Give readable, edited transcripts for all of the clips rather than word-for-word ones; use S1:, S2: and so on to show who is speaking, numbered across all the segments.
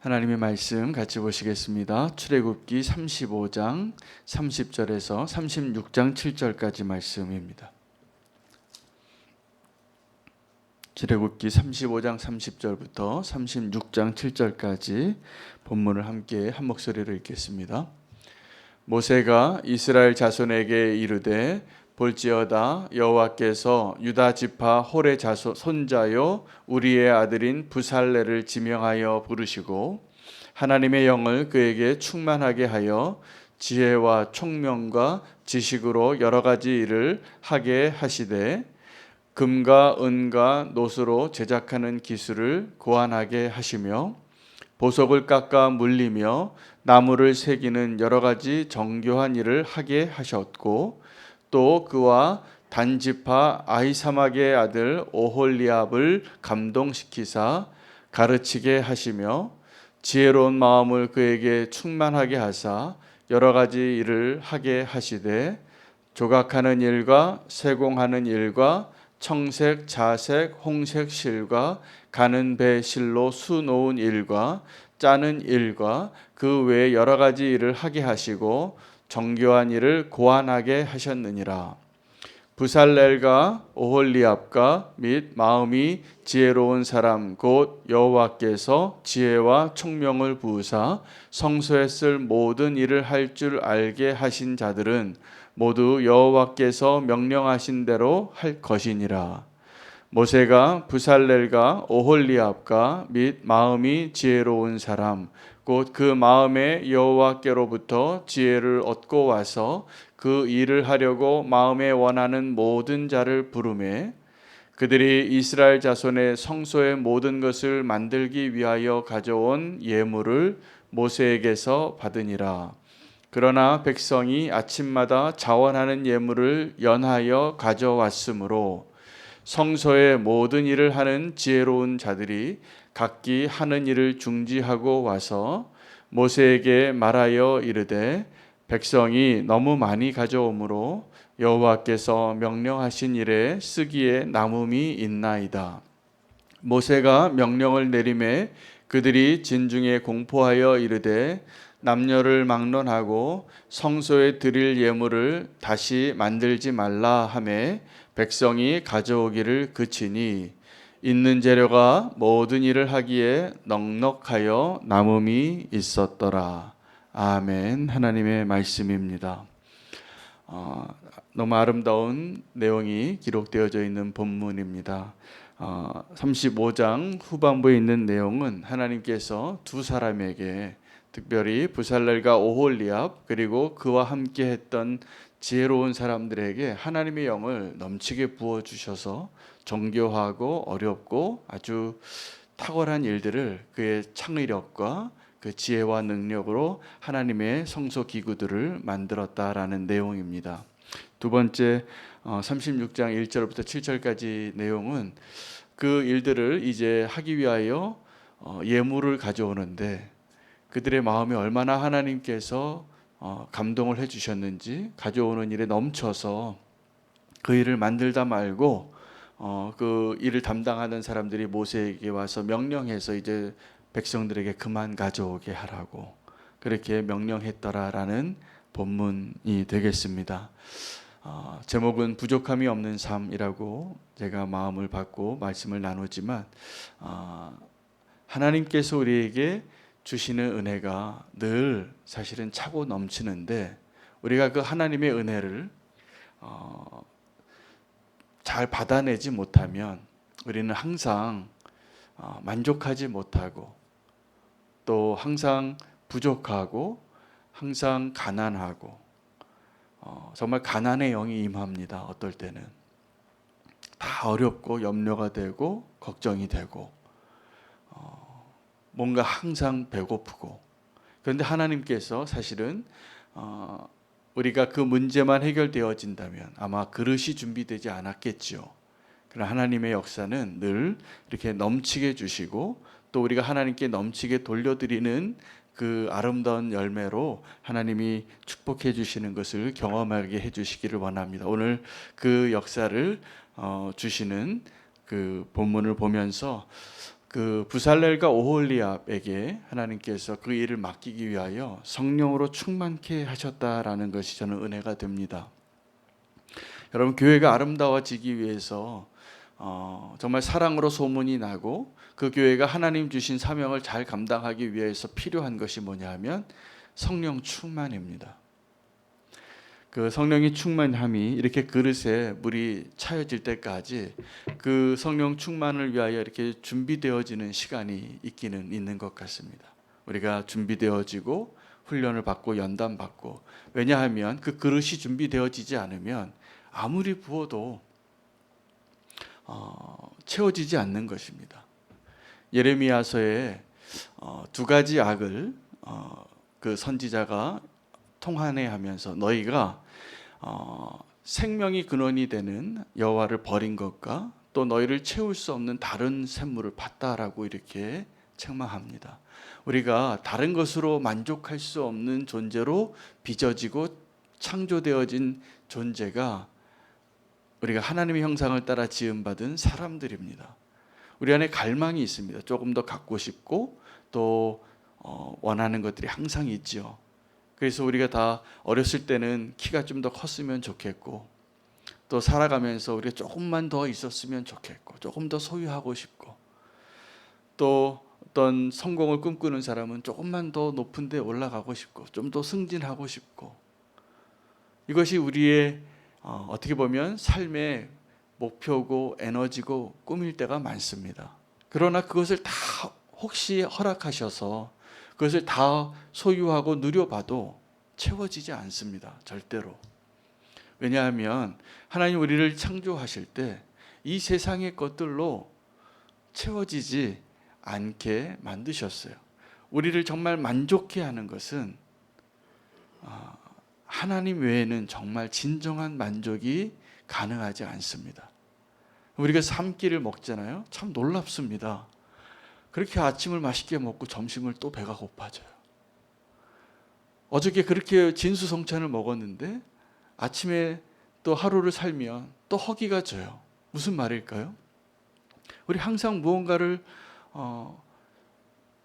S1: 하나님의 말씀 같이 보시겠습니다. 출애굽기 35장 30절에서 36장 7절까지 말씀입니다. 출애굽기 35장 30절부터 36장 7절까지 본문을 함께 한 목소리로 읽겠습니다. 모세가 이스라엘 자손에게 이르되 볼지어다 여호와께서 유다 지파 홀의 손자요 우리의 아들인 부살레를 지명하여 부르시고 하나님의 영을 그에게 충만하게 하여 지혜와 총명과 지식으로 여러 가지 일을 하게 하시되 금과 은과 노수로 제작하는 기술을 고안하게 하시며 보석을 깎아 물리며 나무를 새기는 여러 가지 정교한 일을 하게 하셨고 또 그와 단지파 아히사막의 아들 오홀리압을 감동시키사 가르치게 하시며 지혜로운 마음을 그에게 충만하게 하사 여러 가지 일을 하게 하시되 조각하는 일과 세공하는 일과 청색, 자색, 홍색 실과 가는 배 실로 수 놓은 일과 짜는 일과 그 외에 여러 가지 일을 하게 하시고 정교한 일을 고안하게 하셨느니라. 부살렐과 오홀리압과 및 마음이 지혜로운 사람 곧 여호와께서 지혜와 총명을 부으사 성소에 쓸 모든 일을 할 줄 알게 하신 자들은 모두 여호와께서 명령하신 대로 할 것이니라. 모세가 부살렐과 오홀리압과 및 마음이 지혜로운 사람 곧 그 마음에 여호와께로부터 지혜를 얻고 와서 그 일을 하려고 마음에 원하는 모든 자를 부르매 그들이 이스라엘 자손의 성소의 모든 것을 만들기 위하여 가져온 예물을 모세에게서 받으니라. 그러나 백성이 아침마다 자원하는 예물을 연하여 가져왔으므로 성소의 모든 일을 하는 지혜로운 자들이 각기 하는 일을 중지하고 와서 모세에게 말하여 이르되 백성이 너무 많이 가져오므로 여호와께서 명령하신 일에 쓰기에 남음이 있나이다. 모세가 명령을 내리매 그들이 진중에 공포하여 이르되 남녀를 막론하고 성소에 드릴 예물을 다시 만들지 말라 하매 백성이 가져오기를 그치니 있는 재료가 모든 일을 하기에 넉넉하여 남음이 있었더라. 아멘. 하나님의 말씀입니다. 너무 아름다운 내용이 기록되어져 있는 본문입니다. 35장 후반부에 있는 내용은 하나님께서 두 사람에게 특별히 부살렐과 오홀리압 그리고 그와 함께 했던 지혜로운 사람들에게 하나님의 영을 넘치게 부어주셔서 정교하고 어렵고 아주 탁월한 일들을 그의 창의력과 그 지혜와 능력으로 하나님의 성소 기구들을 만들었다라는 내용입니다. 두 번째 36장 1절부터 7절까지 내용은 그 일들을 이제 하기 위하여 예물을 가져오는데 그들의 마음이 얼마나 하나님께서 감동을 해주셨는지 가져오는 일에 넘쳐서 그 일을 만들다 말고 그 일을 담당하는 사람들이 모세에게 와서 명령해서 이제 백성들에게 그만 가져오게 하라고 그렇게 명령했더라라는 본문이 되겠습니다. 제목은 부족함이 없는 삶이라고 제가 마음을 받고 말씀을 나누지만 하나님께서 우리에게 주시는 은혜가 늘 사실은 차고 넘치는데 우리가 그 하나님의 은혜를 잘 받아내지 못하면 우리는 항상 만족하지 못하고 또 항상 부족하고 항상 가난하고 정말 가난의 영이 임합니다. 어떨 때는 다 어렵고 염려가 되고 걱정이 되고 뭔가 항상 배고프고 그런데 하나님께서 사실은 우리가 그 문제만 해결되어진다면 아마 그릇이 준비되지 않았겠지요. 그러나 하나님의 역사는 늘 이렇게 넘치게 주시고 또 우리가 하나님께 넘치게 돌려드리는 그 아름다운 열매로 하나님이 축복해 주시는 것을 경험하게 해 주시기를 원합니다. 오늘 그 역사를 주시는 그 본문을 보면서 그 부살렐과 오홀리압에게 하나님께서 그 일을 맡기기 위하여 성령으로 충만케 하셨다라는 것이 저는 은혜가 됩니다. 여러분, 교회가 아름다워지기 위해서 정말 사랑으로 소문이 나고 그 교회가 하나님 주신 사명을 잘 감당하기 위해서 필요한 것이 뭐냐 하면 성령 충만입니다. 그 성령이 충만함이 이렇게 그릇에 물이 차여질 때까지 그 성령 충만을 위하여 이렇게 준비되어지는 시간이 있기는 있는 것 같습니다. 우리가 준비되어지고 훈련을 받고 연단받고, 왜냐하면 그 그릇이 준비되어지지 않으면 아무리 부어도 채워지지 않는 것입니다. 예레미야서에 두 가지 악을 그 선지자가 통한해하면서 너희가 생명이 근원이 되는 여호와를 버린 것과 또 너희를 채울 수 없는 다른 샘물을 봤다라고 이렇게 책망합니다. 우리가 다른 것으로 만족할 수 없는 존재로 빚어지고 창조되어진 존재가 우리가 하나님의 형상을 따라 지음받은 사람들입니다. 우리 안에 갈망이 있습니다. 조금 더 갖고 싶고 또 원하는 것들이 항상 있죠. 그래서 우리가 다 어렸을 때는 키가 좀 더 컸으면 좋겠고, 또 살아가면서 우리가 조금만 더 있었으면 좋겠고, 조금 더 소유하고 싶고, 또 어떤 성공을 꿈꾸는 사람은 조금만 더 높은 데 올라가고 싶고, 좀 더 승진하고 싶고, 이것이 우리의 어떻게 보면 삶의 목표고 에너지고 꿈일 때가 많습니다. 그러나 그것을 다 혹시 허락하셔서 그것을 다 소유하고 누려봐도 채워지지 않습니다. 절대로. 왜냐하면 하나님 우리를 창조하실 때 이 세상의 것들로 채워지지 않게 만드셨어요. 우리를 정말 만족해 하는 것은 하나님 외에는 정말 진정한 만족이 가능하지 않습니다. 우리가 한 끼를 먹잖아요. 참 놀랍습니다. 그렇게 아침을 맛있게 먹고 점심을 또 배가 고파져요. 어저께 그렇게 진수성찬을 먹었는데 아침에 또 하루를 살면 또 허기가 져요. 무슨 말일까요? 우리 항상 무언가를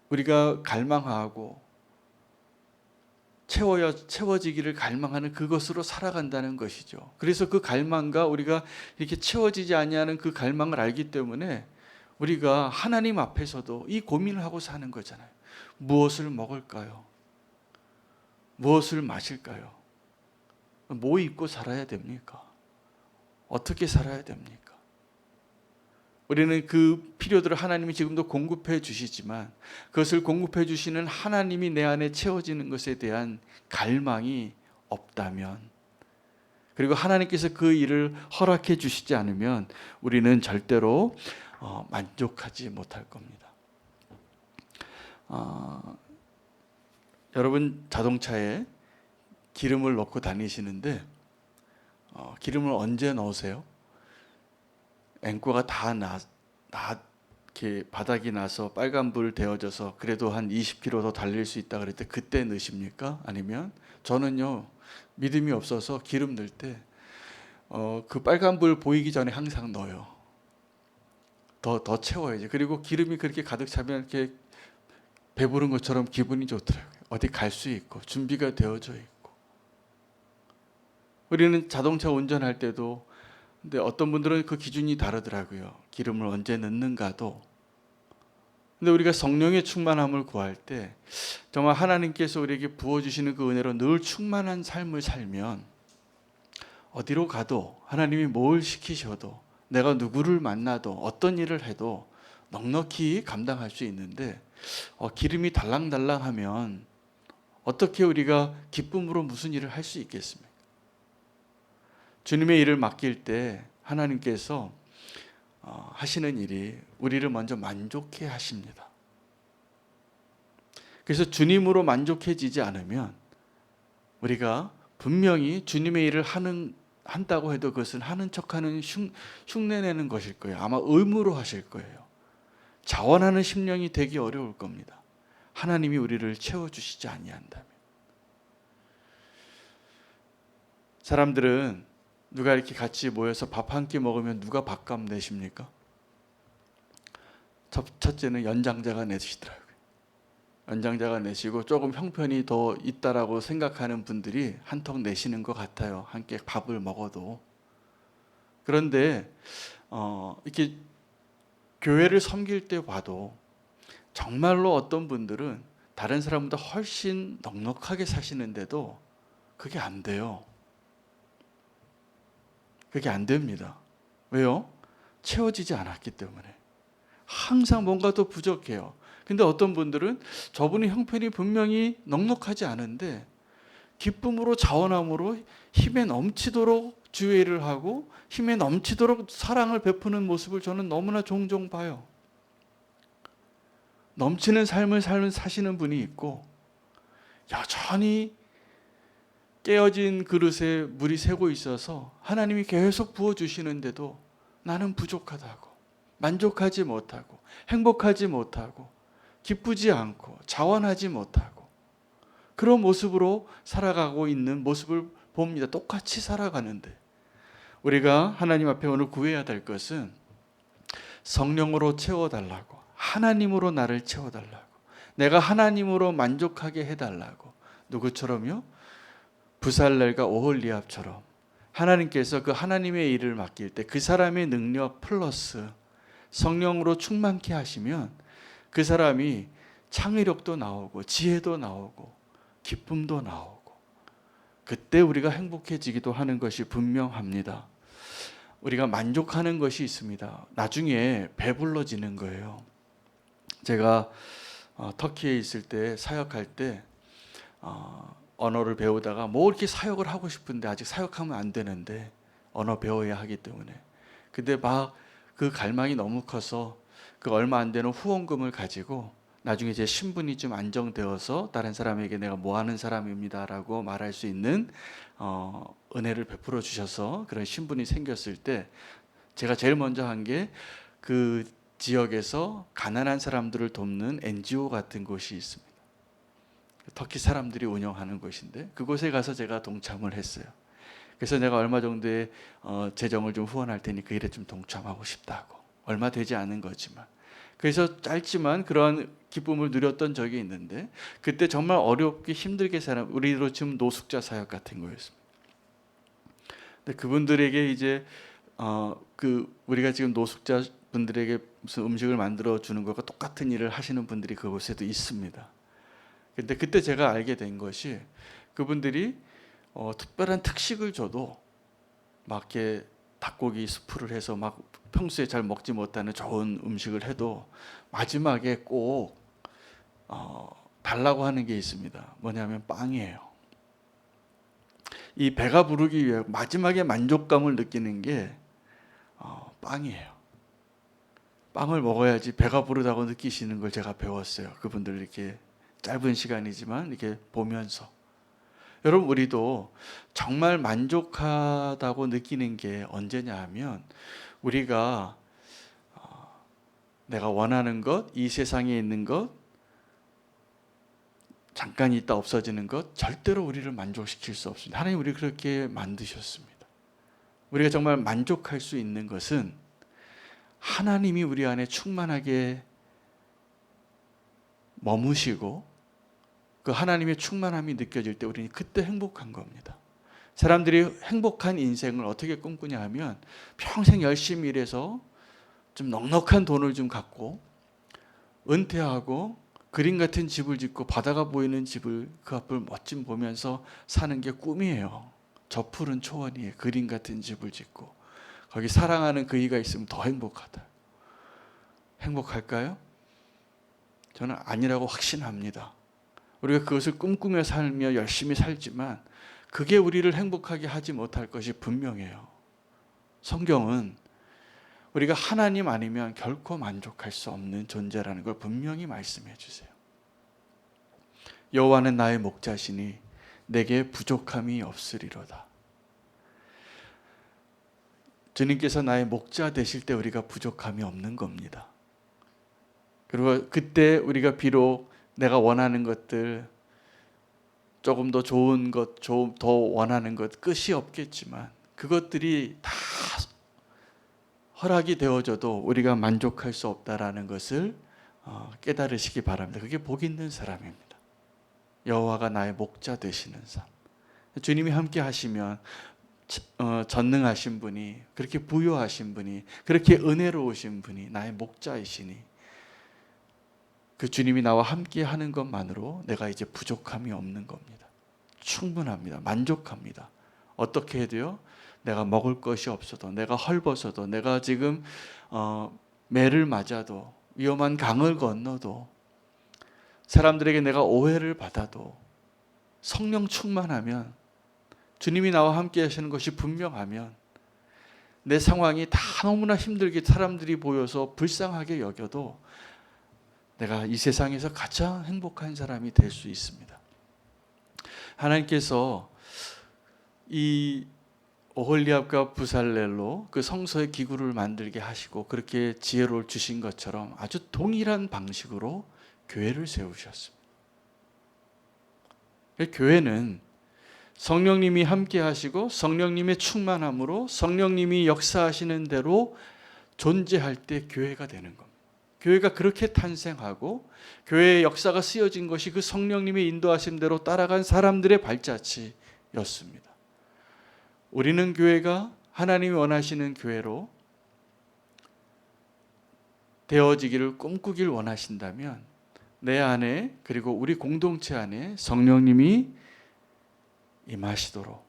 S1: 우리가 갈망하고 채워지기를 갈망하는 그것으로 살아간다는 것이죠. 그래서 그 갈망과 우리가 이렇게 채워지지 아니하는 그 갈망을 알기 때문에 우리가 하나님 앞에서도 이 고민을 하고 사는 거잖아요. 무엇을 먹을까요? 무엇을 마실까요? 뭐 입고 살아야 됩니까? 어떻게 살아야 됩니까? 우리는 그 필요들을 하나님이 지금도 공급해 주시지만 그것을 공급해 주시는 하나님이 내 안에 채워지는 것에 대한 갈망이 없다면, 그리고 하나님께서 그 일을 허락해 주시지 않으면 우리는 절대로 만족하지 못할 겁니다. 여러분, 자동차에 기름을 넣고 다니시는데 기름을 언제 넣으세요? 앵꼬가 다 이렇게 바닥이 나서 빨간불 되어져서 그래도 한 20km 더 달릴 수 있다 그럴 때 그때 넣으십니까? 아니면 저는요, 믿음이 없어서 기름 넣을 때 그 빨간불 보이기 전에 항상 넣어요. 더 채워야지. 그리고 기름이 그렇게 가득 차면 이렇게 배부른 것처럼 기분이 좋더라고요. 어디 갈 수 있고 준비가 되어져 있고. 우리는 자동차 운전할 때도, 근데 어떤 분들은 그 기준이 다르더라고요. 기름을 언제 넣는가도. 근데 우리가 성령의 충만함을 구할 때 정말 하나님께서 우리에게 부어주시는 그 은혜로 늘 충만한 삶을 살면 어디로 가도, 하나님이 뭘 시키셔도, 내가 누구를 만나도, 어떤 일을 해도 넉넉히 감당할 수 있는데 기름이 달랑달랑하면 어떻게 우리가 기쁨으로 무슨 일을 할 수 있겠습니까? 주님의 일을 맡길 때 하나님께서 하시는 일이 우리를 먼저 만족해 하십니다. 그래서 주님으로 만족해지지 않으면 우리가 분명히 주님의 일을 한다고 해도 그것은 하는 척하는 흉내내는 것일 거예요. 아마 의무로 하실 거예요. 자원하는 심령이 되기 어려울 겁니다. 하나님이 우리를 채워주시지 아니한다면. 사람들은 누가 이렇게 같이 모여서 밥 한 끼 먹으면 누가 밥값 내십니까? 첫째는 연장자가 내시더라고요. 연장자가 내시고 조금 형편이 더 있다라고 생각하는 분들이 한턱 내시는 것 같아요. 함께 밥을 먹어도. 그런데 이렇게 교회를 섬길 때 봐도 정말로 어떤 분들은 다른 사람보다 훨씬 넉넉하게 사시는데도 그게 안 돼요. 그게 안 됩니다. 왜요? 채워지지 않았기 때문에. 항상 뭔가 더 부족해요. 근데 어떤 분들은 저분의 형편이 분명히 넉넉하지 않은데 기쁨으로 자원함으로 힘에 넘치도록 주의를 하고 힘에 넘치도록 사랑을 베푸는 모습을 저는 너무나 종종 봐요. 넘치는 삶을 사시는 분이 있고 여전히 깨어진 그릇에 물이 새고 있어서 하나님이 계속 부어주시는데도 나는 부족하다고, 만족하지 못하고, 행복하지 못하고, 기쁘지 않고, 자원하지 못하고 그런 모습으로 살아가고 있는 모습을 봅니다. 똑같이 살아가는데 우리가 하나님 앞에 오늘 구해야 될 것은 성령으로 채워달라고, 하나님으로 나를 채워달라고, 내가 하나님으로 만족하게 해달라고. 누구처럼요? 부살렐과 오홀리압처럼 하나님께서 그 하나님의 일을 맡길 때 그 사람의 능력 플러스 성령으로 충만케 하시면 그 사람이 창의력도 나오고 지혜도 나오고 기쁨도 나오고 그때 우리가 행복해지기도 하는 것이 분명합니다. 우리가 만족하는 것이 있습니다. 나중에 배불러지는 거예요. 제가 터키에 있을 때 사역할 때 언어를 배우다가 뭐 이렇게 사역을 하고 싶은데 아직 사역하면 안 되는데 언어 배워야 하기 때문에 근데 막 그 갈망이 너무 커서 그 얼마 안 되는 후원금을 가지고 나중에 제 신분이 좀 안정되어서 다른 사람에게 내가 뭐 하는 사람입니다라고 말할 수 있는 은혜를 베풀어 주셔서 그런 신분이 생겼을 때 제가 제일 먼저 한 게 그 지역에서 가난한 사람들을 돕는 NGO 같은 곳이 있습니다. 터키 사람들이 운영하는 곳인데 그곳에 가서 제가 동참을 했어요. 그래서 내가 얼마 정도의 재정을 좀 후원할 테니 그 일에 좀 동참하고 싶다고. 얼마 되지 않은 거지만. 그래서 짧지만 그런 기쁨을 누렸던 적이 있는데 그때 정말 어렵게 힘들게 사는 우리로 지금 노숙자 사역 같은 거였습니다. 근데 그분들에게 이제 우리가 지금 노숙자 분들에게 무슨 음식을 만들어 주는 것과 똑같은 일을 하시는 분들이 그곳에도 있습니다. 근데 그때 제가 알게 된 것이 그분들이 특별한 특식을 줘도 막 이렇게 닭고기 수프를 해서 막 평소에 잘 먹지 못하는 좋은 음식을 해도 마지막에 꼭 달라고 하는 게 있습니다. 뭐냐면 빵이에요. 이 배가 부르기 위해 마지막에 만족감을 느끼는 게 빵이에요. 빵을 먹어야지 배가 부르다고 느끼시는 걸 제가 배웠어요. 그분들 이렇게 짧은 시간이지만 이렇게 보면서. 여러분 우리도 정말 만족하다고 느끼는 게 언제냐 하면 우리가 내가 원하는 것, 이 세상에 있는 것, 잠깐 있다 없어지는 것 절대로 우리를 만족시킬 수 없습니다. 하나님 우리를 그렇게 만드셨습니다. 우리가 정말 만족할 수 있는 것은 하나님이 우리 안에 충만하게 머무시고 그 하나님의 충만함이 느껴질 때 우리는 그때 행복한 겁니다. 사람들이 행복한 인생을 어떻게 꿈꾸냐 하면 평생 열심히 일해서 좀 넉넉한 돈을 좀 갖고 은퇴하고 그림 같은 집을 짓고 바다가 보이는 집을 그 앞을 멋진 보면서 사는 게 꿈이에요. 저 푸른 초원 위에 그림 같은 집을 짓고 거기 사랑하는 그이가 있으면 더 행복하다. 행복할까요? 저는 아니라고 확신합니다. 우리가 그것을 꿈꾸며 살며 열심히 살지만 그게 우리를 행복하게 하지 못할 것이 분명해요. 성경은 우리가 하나님 아니면 결코 만족할 수 없는 존재라는 걸 분명히 말씀해 주세요. 여호와는 나의 목자시니 내게 부족함이 없으리로다. 주님께서 나의 목자 되실 때 우리가 부족함이 없는 겁니다. 그리고 그때 우리가 비록 내가 원하는 것들 조금 더 좋은 것, 더 원하는 것 끝이 없겠지만 그것들이 다 허락이 되어져도 우리가 만족할 수 없다라는 것을 깨달으시기 바랍니다. 그게 복 있는 사람입니다. 여호와가 나의 목자 되시는 삶. 주님이 함께 하시면 전능하신 분이, 그렇게 부요하신 분이, 그렇게 은혜로우신 분이 나의 목자이시니 그 주님이 나와 함께 하는 것만으로 내가 이제 부족함이 없는 겁니다. 충분합니다. 만족합니다. 어떻게 해도요, 내가 먹을 것이 없어도, 내가 헐벗어도, 내가 지금 매를 맞아도, 위험한 강을 건너도, 사람들에게 내가 오해를 받아도 성령 충만하면, 주님이 나와 함께 하시는 것이 분명하면, 내 상황이 다 너무나 힘들게 사람들이 보여서 불쌍하게 여겨도 내가 이 세상에서 가장 행복한 사람이 될 수 있습니다. 하나님께서 이 오홀리압과 부살렐로 그 성소의 기구를 만들게 하시고 그렇게 지혜를 주신 것처럼 아주 동일한 방식으로 교회를 세우셨습니다. 교회는 성령님이 함께 하시고 성령님의 충만함으로 성령님이 역사하시는 대로 존재할 때 교회가 되는 겁니다. 교회가 그렇게 탄생하고 교회의 역사가 쓰여진 것이 그 성령님의 인도하신 대로 따라간 사람들의 발자취였습니다. 우리는 교회가 하나님이 원하시는 교회로 되어지기를 꿈꾸길 원하신다면 내 안에, 그리고 우리 공동체 안에 성령님이 임하시도록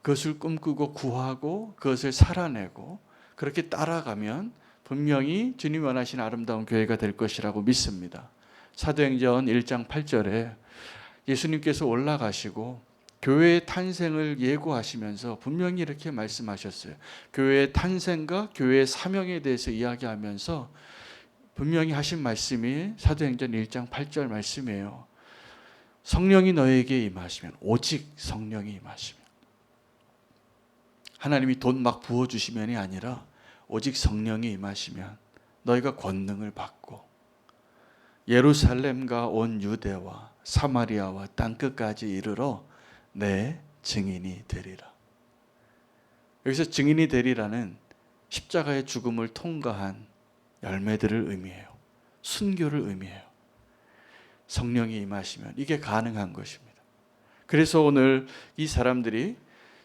S1: 그것을 꿈꾸고 구하고 그것을 살아내고 그렇게 따라가면 분명히 주님이 원하시는 아름다운 교회가 될 것이라고 믿습니다. 사도행전 1장 8절에 예수님께서 올라가시고 교회의 탄생을 예고하시면서 분명히 이렇게 말씀하셨어요. 교회의 탄생과 교회의 사명에 대해서 이야기하면서 분명히 하신 말씀이 사도행전 1장 8절 말씀이에요. 성령이 너에게 임하시면, 오직 성령이 임하시면, 하나님이 돈 막 부어주시면이 아니라 오직 성령이 임하시면 너희가 권능을 받고 예루살렘과 온 유대와 사마리아와 땅끝까지 이르러 내 증인이 되리라. 여기서 증인이 되리라는 십자가의 죽음을 통과한 열매들을 의미해요. 순교를 의미해요. 성령이 임하시면 이게 가능한 것입니다. 그래서 오늘 이 사람들이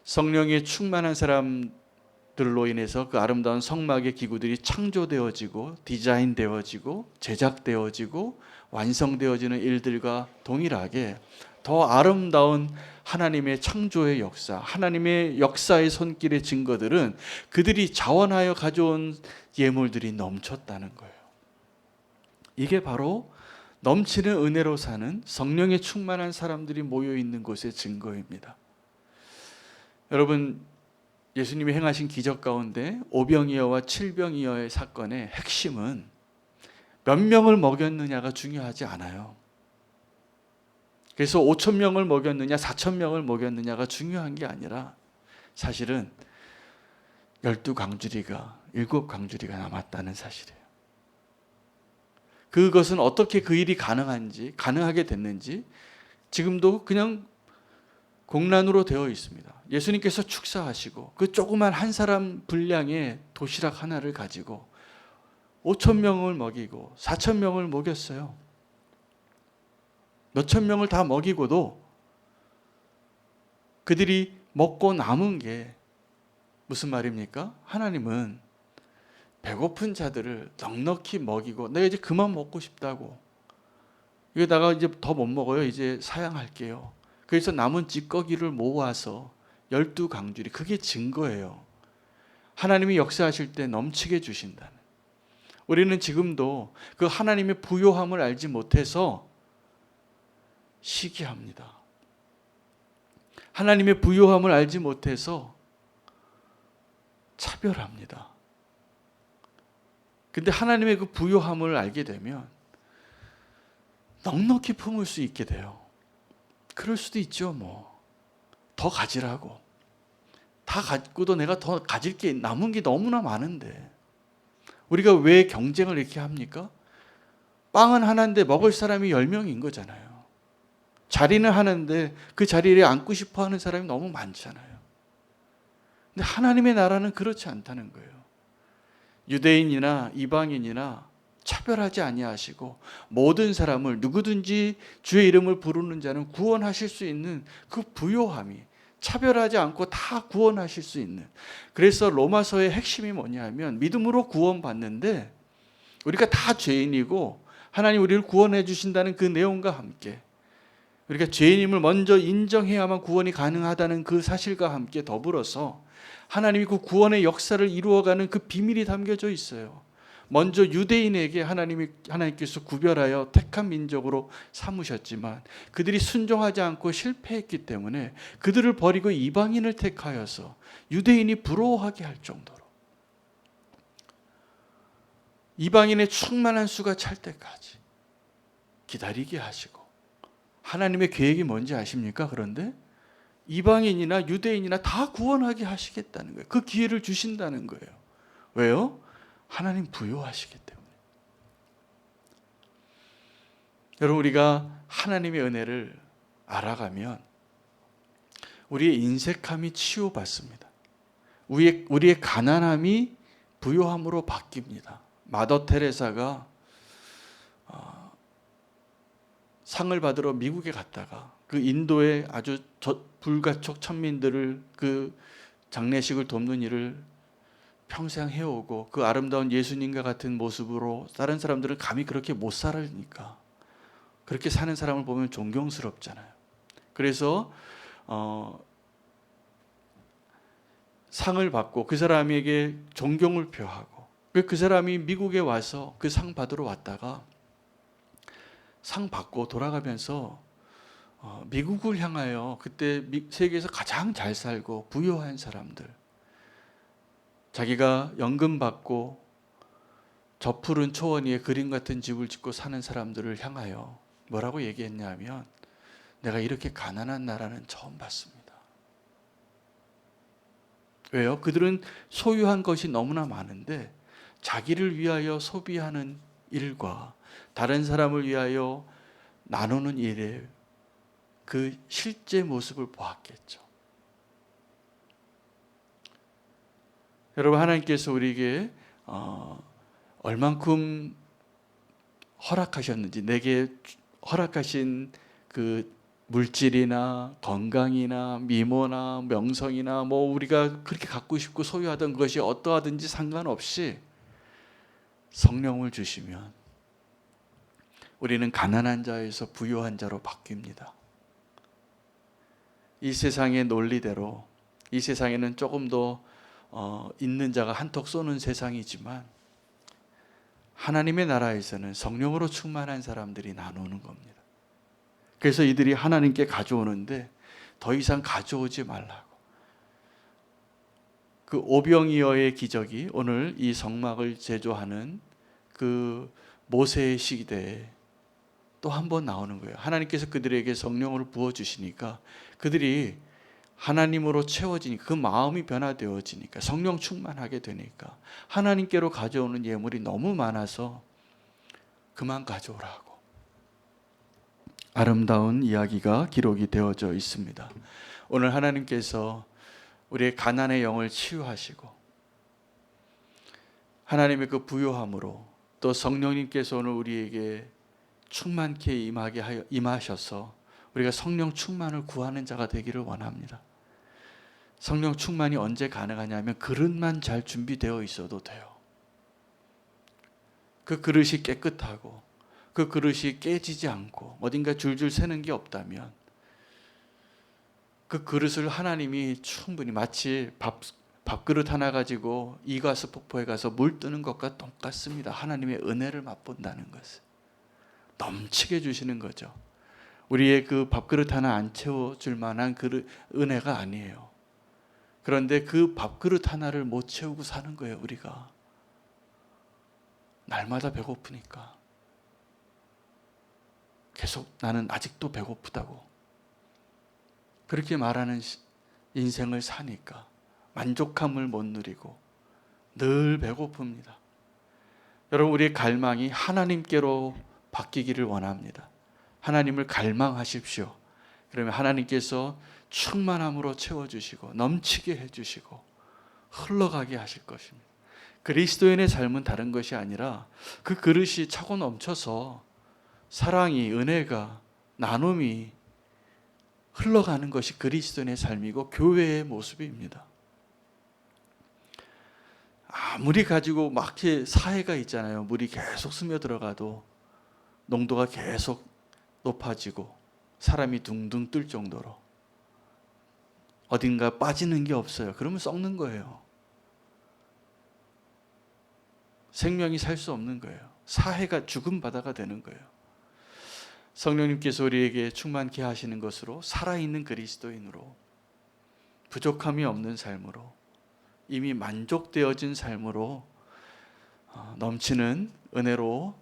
S1: 성령이 충만한 사람들로 인해서 그 아름다운 성막의 기구들이 창조되어지고 디자인되어지고 제작되어지고 완성되어지는 일들과 동일하게 더 아름다운 하나님의 창조의 역사, 하나님의 역사의 손길의 증거들은 그들이 자원하여 가져온 예물들이 넘쳤다는 거예요. 이게 바로 넘치는 은혜로 사는 성령에 충만한 사람들이 모여 있는 곳의 증거입니다. 여러분, 예수님이 행하신 기적 가운데 오병이어와 칠병이어의 사건의 핵심은 몇 명을 먹였느냐가 중요하지 않아요. 그래서 5,000명을 먹였느냐 4,000명을 먹였느냐가 중요한 게 아니라 사실은 12강주리가 7강주리가 남았다는 사실이에요. 그것은 어떻게 그 일이 가능하게 됐는지 지금도 그냥 공란으로 되어 있습니다. 예수님께서 축사하시고 그 조그만 한 사람 분량의 도시락 하나를 가지고 5,000명을 먹이고 4,000명을 먹였어요. 몇천 명을 다 먹이고도 그들이 먹고 남은 게 무슨 말입니까? 하나님은 배고픈 자들을 넉넉히 먹이고 내가 이제 그만 먹고 싶다고, 이거다가 이제 더 못 먹어요, 이제 사양할게요. 그래서 남은 찌꺼기를 모아서 12강주리, 그게 증거예요. 하나님이 역사하실 때 넘치게 주신다는. 우리는 지금도 그 하나님의 부요함을 알지 못해서 시기합니다. 하나님의 부요함을 알지 못해서 차별합니다. 근데 하나님의 그 부요함을 알게 되면 넉넉히 품을 수 있게 돼요. 그럴 수도 있죠, 뭐. 더 가지라고. 다 갖고도 내가 더 가질 게 남은 게 너무나 많은데. 우리가 왜 경쟁을 이렇게 합니까? 빵은 하나인데 먹을 사람이 10명인 거잖아요. 자리는 하는데 그 자리에 앉고 싶어 하는 사람이 너무 많잖아요. 근데 하나님의 나라는 그렇지 않다는 거예요. 유대인이나 이방인이나 차별하지 아니하시고 모든 사람을 누구든지 주의 이름을 부르는 자는 구원하실 수 있는 그 부요함이, 차별하지 않고 다 구원하실 수 있는. 그래서 로마서의 핵심이 뭐냐면 믿음으로 구원받는데 우리가 다 죄인이고 하나님 우리를 구원해 주신다는 그 내용과 함께 우리가 죄인임을 먼저 인정해야만 구원이 가능하다는 그 사실과 함께 더불어서 하나님이 그 구원의 역사를 이루어가는 그 비밀이 담겨져 있어요. 먼저 유대인에게 하나님께서 구별하여 택한 민족으로 삼으셨지만 그들이 순종하지 않고 실패했기 때문에 그들을 버리고 이방인을 택하여서 유대인이 부러워하게 할 정도로 이방인의 충만한 수가 찰 때까지 기다리게 하시고, 하나님의 계획이 뭔지 아십니까? 그런데 이방인이나 유대인이나 다 구원하게 하시겠다는 거예요. 그 기회를 주신다는 거예요. 왜요? 하나님 부요하시기 때문에. 여러분, 우리가 하나님의 은혜를 알아가면 우리의 인색함이 치유받습니다. 우리의 가난함이 부요함으로 바뀝니다. 마더 테레사가 상을 받으러 미국에 갔다가 그 인도의 아주 불가촉 천민들을 그 장례식을 돕는 일을 평생 해오고 그 아름다운 예수님과 같은 모습으로 다른 사람들은 감히 그렇게 못 살으니까 그렇게 사는 사람을 보면 존경스럽잖아요. 그래서 상을 받고 그 사람에게 존경을 표하고 그 사람이 미국에 와서 그 상 받으러 왔다가 상 받고 돌아가면서 미국을 향하여 그때 세계에서 가장 잘 살고 부유한 사람들, 자기가 연금 받고 저 푸른 초원 위에 그림 같은 집을 짓고 사는 사람들을 향하여 뭐라고 얘기했냐면, 내가 이렇게 가난한 나라는 처음 봤습니다. 왜요? 그들은 소유한 것이 너무나 많은데 자기를 위하여 소비하는 일과 다른 사람을 위하여 나누는 일의 그 실제 모습을 보았겠죠. 여러분, 하나님께서 우리에게 얼만큼 허락하셨는지, 내게 허락하신 그 물질이나 건강이나 미모나 명성이나 뭐 우리가 그렇게 갖고 싶고 소유하던 것이 어떠하든지 상관없이 성령을 주시면 우리는 가난한 자에서 부유한 자로 바뀝니다. 이 세상의 논리대로, 이 세상에는 조금 더 있는 자가 한턱 쏘는 세상이지만 하나님의 나라에서는 성령으로 충만한 사람들이 나누는 겁니다. 그래서 이들이 하나님께 가져오는데 더 이상 가져오지 말라고. 그 오병이어의 기적이 오늘 이 성막을 제조하는 그 모세의 시대에 또 한 번 나오는 거예요. 하나님께서 그들에게 성령을 부어주시니까 그들이 하나님으로 채워지니까, 그 마음이 변화되어지니까, 성령 충만하게 되니까 하나님께로 가져오는 예물이 너무 많아서 그만 가져오라고 아름다운 이야기가 기록이 되어져 있습니다. 오늘 하나님께서 우리의 가난의 영을 치유하시고 하나님의 그 부요함으로 또 성령님께서 오늘 우리에게 충만케 임하셔서 우리가 성령 충만을 구하는 자가 되기를 원합니다. 성령 충만이 언제 가능하냐면 그릇만 잘 준비되어 있어도 돼요. 그 그릇이 깨끗하고 그 그릇이 깨지지 않고 어딘가 줄줄 새는 게 없다면 그 그릇을 하나님이 충분히, 마치 밥그릇 하나 가지고 이가스 폭포에 가서 물 뜨는 것과 똑같습니다. 하나님의 은혜를 맛본다는 것을 넘치게 주시는 거죠. 우리의 그 밥그릇 하나 안 채워줄 만한 그 은혜가 아니에요. 그런데 그 밥그릇 하나를 못 채우고 사는 거예요. 우리가 날마다 배고프니까 계속 나는 아직도 배고프다고 그렇게 말하는 인생을 사니까 만족함을 못 누리고 늘 배고픕니다. 여러분, 우리의 갈망이 하나님께로 바뀌기를 원합니다. 하나님을 갈망하십시오. 그러면 하나님께서 충만함으로 채워주시고 넘치게 해주시고 흘러가게 하실 것입니다. 그리스도인의 삶은 다른 것이 아니라 그 그릇이 차고 넘쳐서 사랑이, 은혜가, 나눔이 흘러가는 것이 그리스도인의 삶이고 교회의 모습입니다. 아무리 가지고 막 사해가 있잖아요. 물이 계속 스며들어가도 농도가 계속 높아지고 사람이 둥둥 뜰 정도로 어딘가 빠지는 게 없어요. 그러면 썩는 거예요. 생명이 살 수 없는 거예요. 사해가 죽은 바다가 되는 거예요. 성령님께서 우리에게 충만케 하시는 것으로 살아있는 그리스도인으로, 부족함이 없는 삶으로, 이미 만족되어진 삶으로 넘치는 은혜로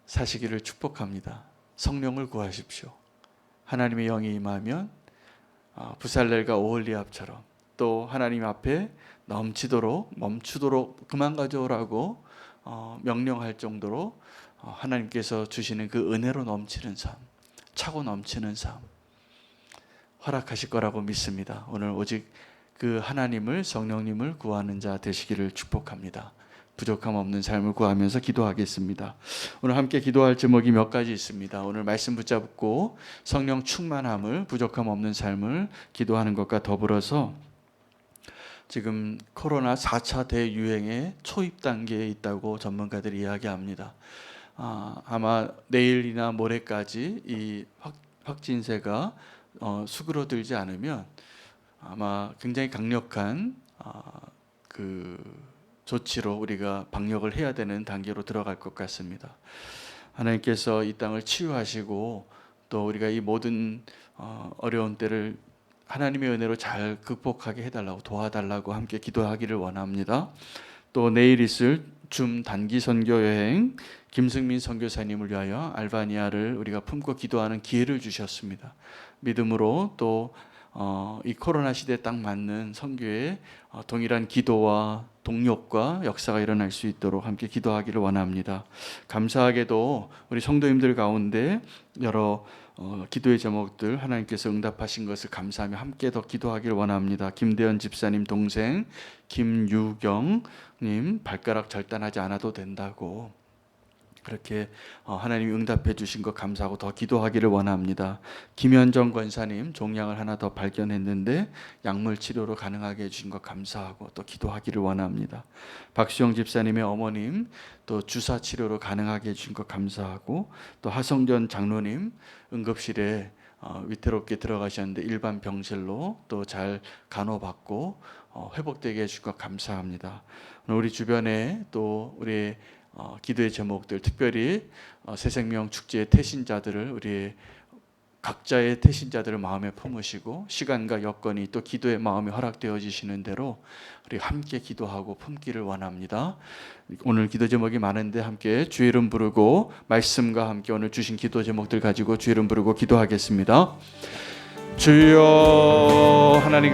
S1: 사시기를 축복합니다. 성령을 구하십시오. 하나님의 영이 임하면 부살렐과 오홀리압처럼 또 하나님 앞에 넘치도록, 멈추도록 그만 가져오라고 명령할 정도로 하나님께서 주시는 그 은혜로 넘치는 삶, 차고 넘치는 삶 허락하실 거라고 믿습니다. 오늘 오직 그 하나님을, 성령님을 구하는 자 되시기를 축복합니다. 부족함 없는 삶을 구하면서 기도하겠습니다. 오늘 함께 기도할 제목이 몇 가지 있습니다. 오늘 말씀 붙잡고 성령 충만함을, 부족함 없는 삶을 기도하는 것과 더불어서 지금 코로나 4차 대유행의 초입 단계에 있다고 전문가들이 이야기합니다. 아마 내일이나 모레까지 이 확진세가 수그러들지 않으면 아마 굉장히 강력한 그 조치로 우리가 방역을 해야 되는 단계로 들어갈 것 같습니다. 하나님께서 이 땅을 치유하시고 또 우리가 이 모든 어려운 때를 하나님의 은혜로 잘 극복하게 해달라고, 도와달라고 함께 기도하기를 원합니다. 또 내일 있을 줌 단기 선교 여행 김승민 선교사님을 위하여 알바니아를 우리가 품고 기도하는 기회를 주셨습니다. 믿음으로 또 이 코로나 시대에 딱 맞는 선교의 동일한 기도와 동력과 역사가 일어날 수 있도록 함께 기도하기를 원합니다. 감사하게도 우리 성도님들 가운데 여러 기도의 제목들 하나님께서 응답하신 것을 감사하며 함께 더 기도하기를 원합니다. 김대현 집사님 동생 김유경님 발가락 절단하지 않아도 된다고 그렇게 하나님이 응답해 주신 것 감사하고 더 기도하기를 원합니다. 김현정 권사님 종양을 하나 더 발견했는데 약물 치료로 가능하게 해주신 것 감사하고 또 기도하기를 원합니다. 박수영 집사님의 어머님 또 주사 치료로 가능하게 해주신 것 감사하고 또 하성전 장로님 응급실에 위태롭게 들어가셨는데 일반 병실로 또 잘 간호받고 회복되게 해주신 것 감사합니다. 우리 주변에 또 우리 기도의 제목들, 특별히 새생명 축제의 태신자들을, 우리 각자의 태신자들을 마음에 품으시고 시간과 여건이 또 기도의 마음이 허락되어지시는 대로 우리 함께 기도하고 품기를 원합니다. 오늘 기도 제목이 많은데 함께 주의 이름 부르고 말씀과 함께 오늘 주신 기도 제목들 가지고 주의 이름 부르고 기도하겠습니다. 주여 하나님